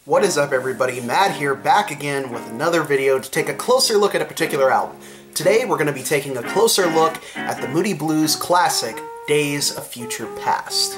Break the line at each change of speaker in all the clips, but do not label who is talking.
What is up, everybody? Matt here, back again with another video to take a closer look at a particular album. Today we're going to be taking a closer look at the Moody Blues classic, Days of Future Past.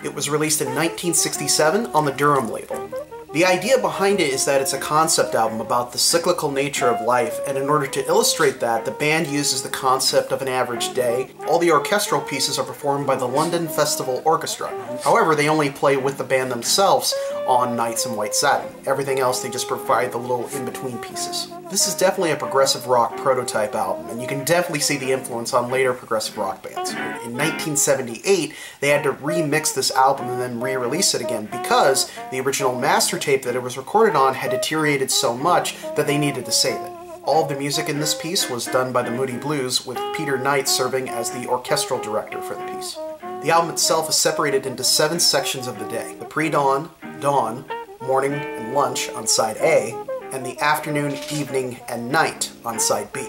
It was released in 1967 on the Durham label. The idea behind it is that it's a concept album about the cyclical nature of life, and in order to illustrate that, the band uses the concept of an average day. All the orchestral pieces are performed by the London Festival Orchestra. However, they only play with the band themselves on Nights in White Satin. Everything else, they just provide the little in-between pieces. This is definitely a progressive rock prototype album, and you can definitely see the influence on later progressive rock bands. In 1978, they had to remix this album and then re-release it again because the original master tape that it was recorded on had deteriorated so much that they needed to save it. All of the music in this piece was done by the Moody Blues, with Peter Knight serving as the orchestral director for the piece. The album itself is separated into 7 sections of the day: the pre-dawn, dawn, morning, and lunch on side A, and the afternoon, evening, and night on side B.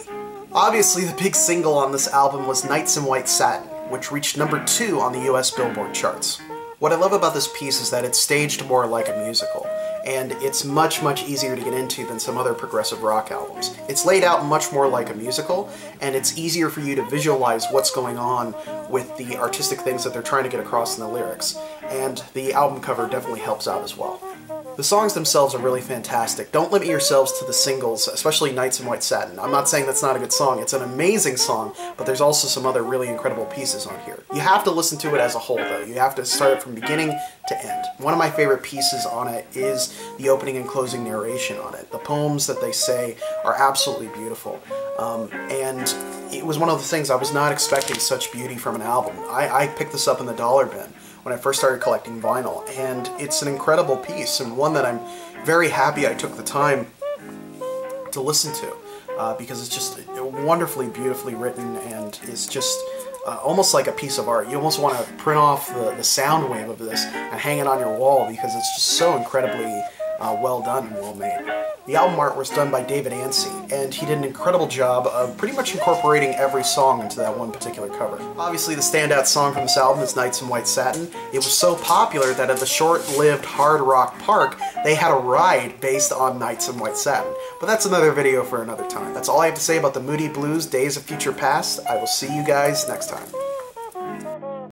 Obviously, the big single on this album was Nights in White Satin, which reached number 2 on the US Billboard charts. What I love about this piece is that it's staged more like a musical, and it's much easier to get into than some other progressive rock albums. It's laid out much more like a musical, and it's easier for you to visualize what's going on with the artistic things that they're trying to get across in the lyrics, and the album cover definitely helps out as well. The songs themselves are really fantastic. Don't limit yourselves to the singles, especially Nights in White Satin. I'm not saying that's not a good song. It's an amazing song, but there's also some other really incredible pieces on here. You have to listen to it as a whole, though. You have to start it from beginning to end. One of my favorite pieces on it is the opening and closing narration on it. The poems that they say are absolutely beautiful. And it was one of the things I was not expecting such beauty from an album. I picked this up in the dollar bin when I first started collecting vinyl, and it's an incredible piece, and one that I'm very happy I took the time to listen to, because it's just wonderfully, beautifully written, and it's just almost like a piece of art. You almost want to print off the sound wave of this and hang it on your wall, because it's just so incredibly well done and well made. The album art was done by David Ansey, and he did an incredible job of pretty much incorporating every song into that one particular cover. Obviously, the standout song from this album is Nights in White Satin. It was so popular that at the short-lived Hard Rock Park, they had a ride based on Nights in White Satin. But that's another video for another time. That's all I have to say about the Moody Blues, Days of Future Past. I will see you guys next time.